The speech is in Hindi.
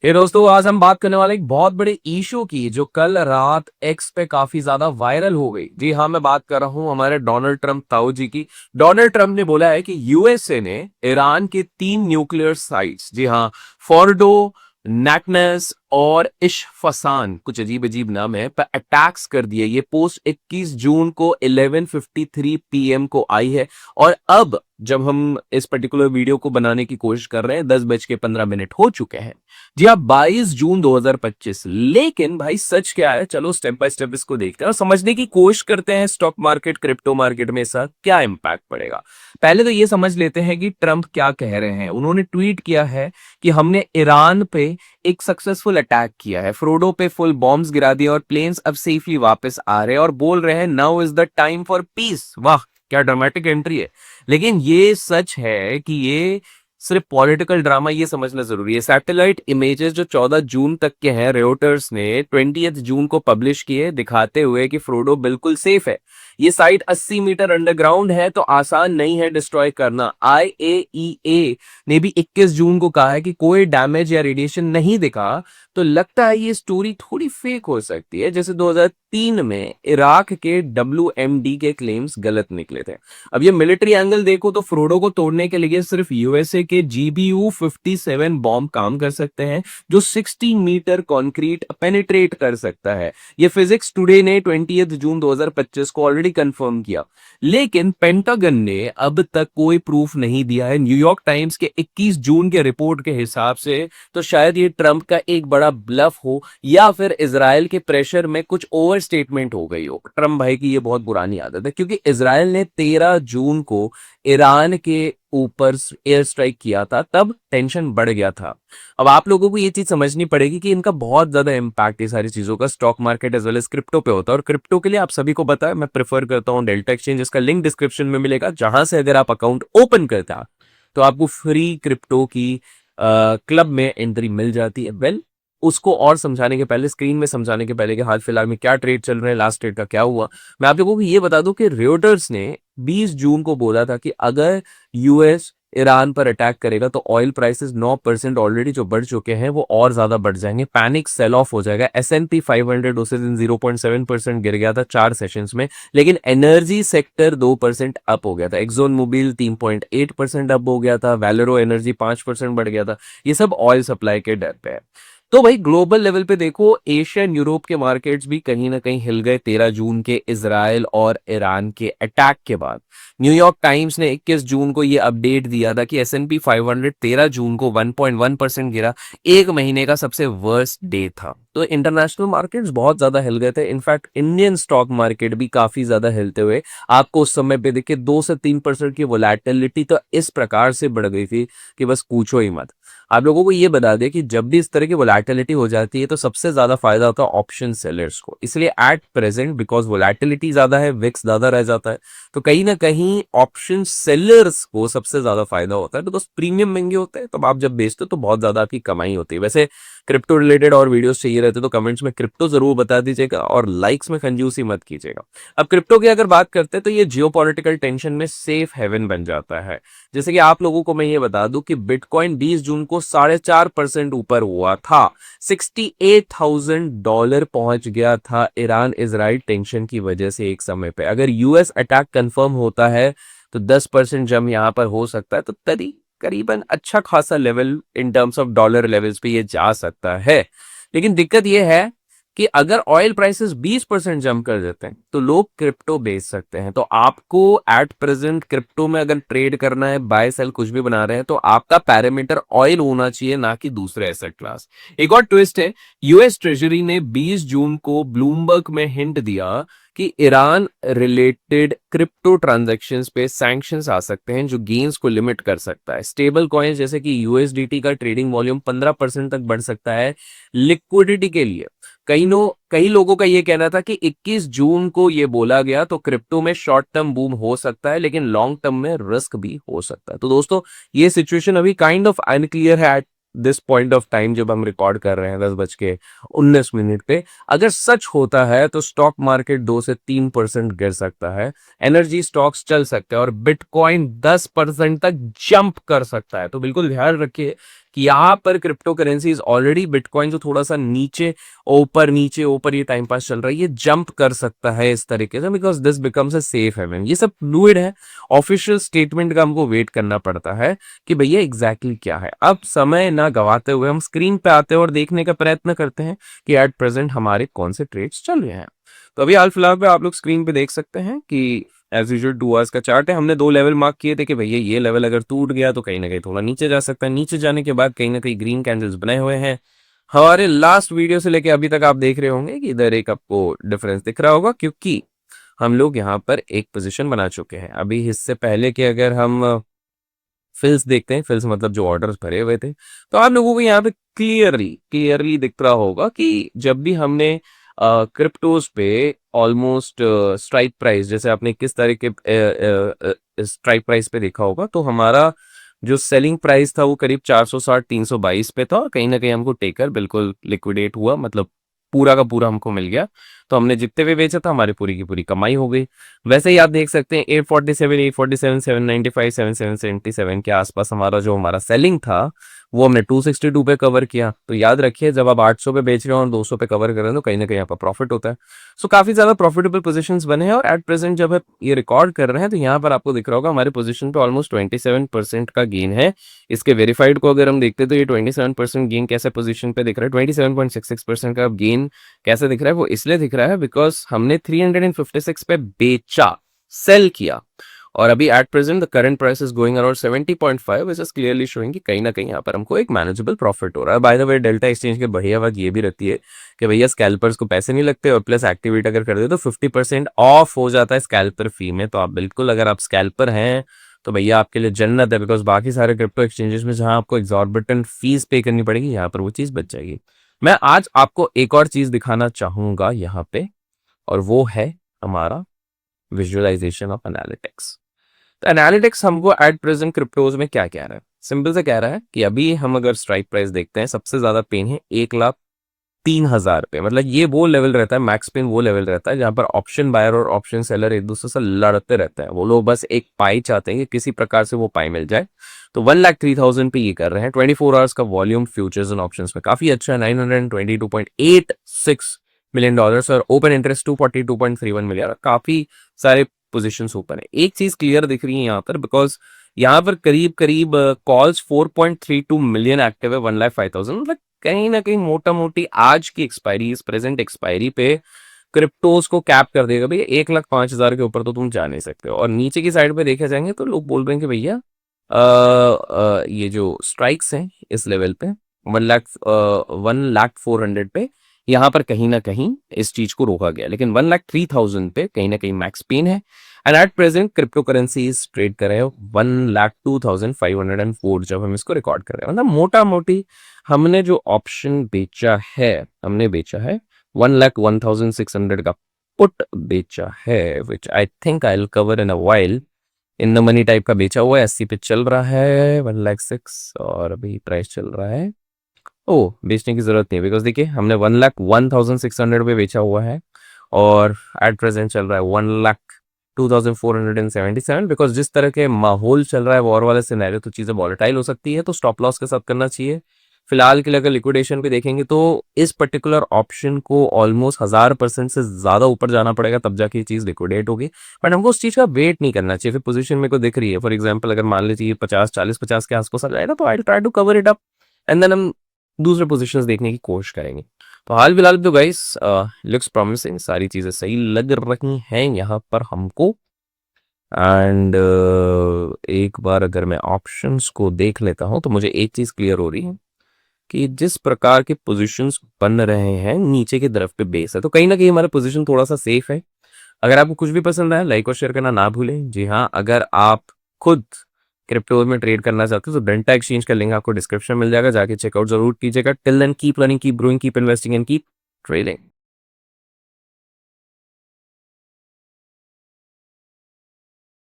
दोस्तों, आज हम बात करने वाले एक बहुत बड़े इशू की जो कल रात एक्स पे काफी ज्यादा वायरल हो गई। जी हाँ, मैं बात कर रहा हूं हमारे डोनाल्ड ट्रंप ताऊ जी की। डोनाल्ड ट्रंप ने बोला है कि यूएसए ने ईरान के 3 न्यूक्लियर साइट्स, जी हाँ, फोर्डो, नैटनेस और इश्फसान, कुछ अजीब अजीब नाम है, पर अटैक्स कर दिए। ये पोस्ट 21 जून को 11:53 पीएम को आई है। और अब जब हम इस पर्टिकुलर वीडियो को बनाने की कोशिश कर रहे हैं, 10:15 हो चुके हैं। जी हाँ, 22 जून 2025। लेकिन भाई सच क्या है, चलो स्टेप बाय स्टेप इसको देखते हैं और समझने की कोशिश करते हैं स्टॉक मार्केट, क्रिप्टो मार्केट में इसका क्या इंपैक्ट पड़ेगा। पहले तो ये समझ लेते हैं कि ट्रंप क्या कह रहे हैं। उन्होंने ट्वीट किया है कि हमने ईरान पे एक सक्सेसफुल अटैक किया है, फ्रोडो पे फुल बॉम्ब्स गिरा दिए और प्लेन्स अब सेफली वापस आ रहे हैं और बोल रहे हैं now is the time for piece. वाह, क्या ड्रामेटिक एंट्री है। लेकिन ये सच है कि ये सिर्फ पॉलिटिकल ड्रामा, ये समझना जरूरी है। सैटेलाइट इमेजेस जो 14 जून तक के हैं, रेउटर्स ने 20 जून को पब्लिश किए, दिखाते हुए कि फ्रोडो बिल्कुल सेफ है। ये साइट 80 मीटर अंडरग्राउंड है, तो आसान नहीं है डिस्ट्रॉय करना। आईएईए ने भी 21 जून को कहा है कि कोई डैमेज या रेडिएशन नहीं दिखा। तो लगता है ये स्टोरी थोड़ी फेक हो सकती है, जैसे 2003 में इराक के WMD के क्लेम्स गलत निकले थे। अब ये मिलिट्री एंगल देखो तो फ्रोडो को तोड़ने के लिए सिर्फ यूएसए के GBU-57 बॉम्ब काम कर सकते हैं, जो 60 मीटर कंक्रीट पेनिट्रेट कर सकता है। ये फिजिक्स टुडे ने 20 जून 2025 को ऑलरेडी कंफर्म किया। लेकिन पेंटागन ने अब तक कोई प्रूफ नहीं दिया है। न्यूयॉर्क टाइम्स के 21 जून के रिपोर्ट के हिसाब से तो शायद ये ट्रंप का एक बड़ा ब्लफ हो, या फिर इसराइल के प्रेशर में कुछ ओवर स्टेटमेंट हो गई हो। ट्रंप भाई की ये बहुत पुरानी आदत है, क्योंकि इसराइल ने 13 जून को ईरान के ऊपर एयर स्ट्राइक किया था, तब टेंशन बढ़ गया था। अब आप लोगों को ये चीज समझनी पड़ेगी कि इनका बहुत ज्यादा इंपैक्ट ये सारी चीजों का stock market as well as crypto पे होता है। और क्रिप्टो के लिए आप सभी को पता है, मैं प्रेफर करता हूँ डेल्टा एक्सचेंज, जिसका लिंक डिस्क्रिप्शन में मिलेगा, जहां से अगर आप अकाउंट ओपन करता तो आपको फ्री क्रिप्टो की क्लब में एंट्री मिल जाती है। वेल, उसको और समझाने के पहले, स्क्रीन में समझाने के पहले कि हाल फिलहाल में क्या ट्रेड चल रहे हैं, लास्ट ट्रेड का क्या हुआ, मैं आप लोगों को ये बता दूं कि रेउटर्स ने 20 जून को बोला था कि अगर यूएस ईरान पर अटैक करेगा तो ऑयल प्राइसेस 9% ऑलरेडी जो बढ़ चुके हैं वो और ज्यादा बढ़ जाएंगे, पैनिक सेल ऑफ हो जाएगा। S&P 500 उसी दिन 0.7% गिर गया था 4 सेशंस में। लेकिन एनर्जी सेक्टर 2% अप हो गया था। एक्सोन मोबिल 3.8% अप हो गया था। वैलोरो एनर्जी 5% बढ़ गया था। ये सब ऑयल सप्लाई के डर पे है। तो भाई ग्लोबल लेवल पे देखो, एशियन यूरोप के मार्केट्स भी कहीं ना कहीं हिल गए 13 जून के इजराइल और ईरान के अटैक के बाद। न्यूयॉर्क टाइम्स ने 21 जून को ये अपडेट दिया था कि S&P 500 13 जून को 1.1% गिरा, एक महीने का सबसे वर्स्ट डे था। तो इंटरनेशनल मार्केट्स बहुत ज्यादा हिल गए थे। इनफैक्ट इंडियन स्टॉक मार्केट भी काफी ज्यादा हिलते हुए आपको उस समय पे देखिए 2 से 3% की वोलेटिलिटी तो इस प्रकार से बढ़ गई थी कि बस पूछो ही मत। आप लोगों को ये बता दें कि जब भी इस तरह की वोलेटिलिटी हो जाती है तो सबसे ज्यादा फायदा होता है ऑप्शन सेलर्स को। इसलिए एट प्रेजेंट बिकॉज वोलेटिलिटी ज्यादा है, विक्स ज्यादा रह जाता है, तो कहीं ना कहीं ऑप्शन सेलर्स को सबसे ज्यादा फायदा होता है। तो दोस्त, प्रीमियम महंगे होते हैं, तो आप जब बेचते हो तो बहुत ज्यादा आपकी कमाई होती है। वैसे क्रिप्टो रिलेटेड और वीडियोस चाहिए रहते तो कमेंट्स में क्रिप्टो जरूर बता दीजिएगा और लाइक्स में कंजूसी मत कीजिएगा। अब क्रिप्टो की अगर बात करते हैं तो ये जियोपॉलिटिकल टेंशन में सेफ हेवन बन जाता है। जैसे कि आप लोगों को मैं ये बता दूं कि बिटकॉइन 20 जून को 4.5% ऊपर हुआ था, $68,000 पहुंच गया था ईरान इजराइल टेंशन की वजह से एक समय पे। अगर यूएस अटैक कंफर्म होता है तो 10% जम यहां पर हो सकता है, तो करीबन अच्छा खासा level in terms of dollar levels पे ये जा सकता है। लेकिन दिक्कत ये है कि अगर ऑयल प्राइसेस 20% जंप कर देते हैं तो लोग क्रिप्टो बेच सकते हैं। तो आपको एट प्रेजेंट क्रिप्टो में अगर ट्रेड करना है, बाय सेल कुछ भी बना रहे हैं, तो आपका पैरामीटर ऑयल होना चाहिए, ना कि दूसरे एसेट क्लास। एक और ट्विस्ट है, यूएस ट्रेजरी ने 20 जून को ब्लूमबर्ग में हिंट दिया कि ईरान रिलेटेड क्रिप्टो ट्रांजैक्शंस पे सैंक्शंस आ सकते हैं, जो गेन्स को लिमिट कर सकता है। स्टेबल कॉइन्स जैसे कि यूएसडीटी का ट्रेडिंग वॉल्यूम 15% तक बढ़ सकता है लिक्विडिटी के लिए। कई लोगों का ये कहना था कि 21 जून को ये बोला गया तो क्रिप्टो में शॉर्ट टर्म बूम हो सकता है, लेकिन लॉन्ग टर्म में रिस्क भी हो सकता है। तो दोस्तों, ये सिचुएशन अभी काइंड ऑफ अनक्लियर है at this point of time, जब हम रिकॉर्ड कर रहे हैं 10:19 पे। अगर सच होता है तो स्टॉक मार्केट 2 से 3% गिर सकता है, एनर्जी स्टॉक्स चल सकते हैं और बिटकॉइन 10% तक जंप कर सकता है। तो बिल्कुल ध्यान रखिए कि यहाँ पर क्रिप्टो करेंसीज ऑलरेडी बिटकॉइन जो थोड़ा सा नीचे ऊपर ये टाइम पास चल रहा है, ये जंप कर सकता है इस तरीके से, because this becomes a safe haven. ये सब फ्लूइड है, ऑफिशियल स्टेटमेंट का हमको वेट करना पड़ता है कि भैया एग्जैक्टली क्या है। अब समय ना गवाते हुए हम स्क्रीन पे आते हैं और देखने का प्रयत्न करते हैं कि एट प्रेजेंट हमारे कौन से ट्रेड्स चल रहे हैं। तो अभी हाल फिलहाल पे आप लोग स्क्रीन पे देख सकते हैं कि एज यूजुअल 2 आवर्स का चार्ट है। हमने 2 लेवल मार्क किए थे कि भैया ये लेवल अगर टूट गया तो कहीं ना कहीं थोड़ा नीचे जा सकता है। नीचे जाने के बाद कहीं ना कहीं ग्रीन कैंडल्स बने हुए हैं। हमारे लास्ट वीडियो से लेके अभी तक आप देख रहे होंगे कि इधर एक आपको डिफरेंस दिख रहा होगा, क्योंकि हम लोग यहाँ पर एक पोजीशन बना चुके हैं। अभी इससे पहले कि अगर हम फिल्स देखते हैं, फिल्स मतलब जो ऑर्डर्स भरे हुए थे, तो आप लोगों को यहाँ पे क्लियरली दिख रहा होगा कि जब भी हमने क्रिप्टोज पे ऑलमोस्ट स्ट्राइक प्राइस, जैसे आपने किस तरह के स्ट्राइक प्राइस पे देखा होगा, तो हमारा जो सेलिंग प्राइस था वो करीब 460 322 पे था। कहीं ना कहीं हमको टेकर बिल्कुल लिक्विडेट हुआ, मतलब पूरा का पूरा हमको मिल गया। तो हमने जितने भी बेचा था हमारी पूरी की पूरी कमाई हो गई। वैसे ही आप देख सकते हैं 847 847 795 7777 के आसपास हमारा सेलिंग था वो हमने 262 पे कवर किया। तो याद रखिए जब आप 800 पे बेच रहे हो और 200 पे कवर कर रहे हो तो कहीं ना कहीं यहाँ पर प्रॉफिट होता है। सो काफी ज्यादा प्रॉफिटेबल पोजीशंस बने हैं। और एट प्रेजेंट जब आप ये रिकॉर्ड कर रहे हैं तो यहाँ पर आपको दिख रहा होगा हमारे पोजीशन पे ऑलमोस्ट 27% का गेन है। इसके वेरीफाइड को अगर हम देखते हैं तो ये 27% गेन कैसे पोजीशन पे दिख रहा है, 27.66% का गेन कैसे दिख रहा है, वो इसलिए दिख रहा है बिकॉज हमने 356 पे बेचा, सेल किया। और अभी at present the current price is going around 70.5, which is clearly showing कि कहीं ना कहीं यहाँ पर हमको एक मैनेजेबल प्रॉफिट हो रहा है। By the way delta exchange के बढ़िया बात ये भी रहती है कि भैया स्कैल्पर्स को पैसे नहीं लगते, और प्लस एक्टिवेट अगर कर दे तो 50% ऑफ हो जाता है स्कैल्पर फी में। तो आप बिल्कुल अगर आप स्कैल्पर हैं तो भैया आपके लिए जन्नत है, बिकॉज बाकी सारे क्रिप्टो एक्सचेंजेस में जहां आपको एग्जॉर्बिटेंट फीस पे करनी पड़ेगी, यहाँ पर वो चीज बच जाएगी। मैं आज आपको एक और चीज दिखाना चाहूंगा यहाँ पे, और वो है हमारा विजुअलाइजेशन ऑफ एनालिटिक्स। तो एनालिटिक्स हमको एट प्रेजेंट क्रिप्टोज में क्या कह रहा है, सिंपल से कह रहा है कि अभी हम अगर स्ट्राइक प्राइस देखते हैं सबसे ज्यादा पेन है 1,03,000 पे। मतलब ये वो लेवल रहता है, मैक्स पेन वो लेवल रहता है जहां पर ऑप्शन बायर और ऑप्शन सेलर एक दूसरे से लड़ते रहते हैं। वो लोग बस एक पाई चाहते हैं कि किसी प्रकार से वो पाई मिल जाए। तो 1,03,000 पे ये कर रहे हैं। 24 आवर्स का वॉल्यूम फ्यूचर्स एंड ऑप्शंस में काफी अच्छा है, $922.86 मिलियन, और ओपन इंटरेस्ट 242.31 मिलियन। काफी सारे पोजीशंस ओपन है। एक चीज क्लियर दिख रही है यहाँ पर, बिकॉज यहाँ पर करीब करीब कॉल्स 4.32 मिलियन एक्टिव है, 1,05,000। मतलब कहीं ना कहीं मोटा मोटी आज की एक्सपायरी, इस प्रेजेंट एक्सपायरी पे क्रिप्टोज को कैप कर देगा भैया 1,05,000 के ऊपर तो तुम जा नहीं सकते हो। और नीचे की साइड पे देखे जाएंगे तो लोग बोल रहे हैं कि भैया ये जो स्ट्राइक्स हैं इस लेवल पे 1,04,000 पे, यहाँ पर कहीं ना कहीं इस चीज को रोका गया। लेकिन 1,03,000 पे कहीं ना कहीं मैक्स पेन है। And at present crypto currency trade कर रहे हो 1,02,504 जब हम इसको रिकॉर्ड कर रहे हैं। मतलब मोटा मोटी हमने जो ऑप्शन बेचा है, हमने बेचा है 1,01,600 का पुट बेचा है, which I think I will cover in a while. In the money type का बेचा हुआ है, 80 पे चल रहा है 1,06,000, और अभी प्राइस चल रहा है, ओ बेचने की जरूरत नहीं, बिकॉज देखिए हमने 1,01,600 पे बेचा हुआ है और एट प्रेजेंट चल रहा है 1,02,477। बिकॉज जिस तरह के माहौल चल रहा है वॉर वाले सिनेरियो, तो चीजें वॉलेटाइल हो सकती है, तो स्टॉप लॉस के साथ करना चाहिए। फिलहाल के लिए अगर लिक्विडेशन पे देखेंगे तो इस पर्टिकुलर ऑप्शन को ऑलमोस्ट 1000% से ज्यादा ऊपर जाना पड़ेगा तब जाके ये चीज लिक्विडेट होगी। बट हमको उस चीज का वेट नहीं करना चाहिए। फिर पोजीशन मेरे को दिख रही है, फॉर एग्जांपल अगर मान लीजिए 50 के आसपास आ जाएगा तो I try to cover it up, and then हम दूसरे पोजीशंस देखने की कोशिश करेंगे। तो हाल फिलहाल तो गाइस लुक्स प्रॉमिसिंग, सारी चीजें सही लग रही हैं यहाँ पर हमको। एंड एक बार अगर मैं ऑप्शंस को देख लेता हूं तो मुझे एक चीज क्लियर हो रही है कि जिस प्रकार के पोजीशंस बन रहे हैं नीचे की तरफ पे बेस है, तो कहीं ना कहीं हमारा पोजीशन थोड़ा सा सेफ है। अगर आपको कुछ भी पसंद आया लाइक और शेयर करना ना भूलें। जी हाँ, अगर आप खुद क्रिप्टो में ट्रेड करना चाहते हो तो डेल्टा एक्सचेंज का लिंक आपको डिस्क्रिप्शन में मिल जाएगा, जाके चेकआउट जरूर कीजिएगा। Till then keep learning, keep growing, keep investing and keep trading.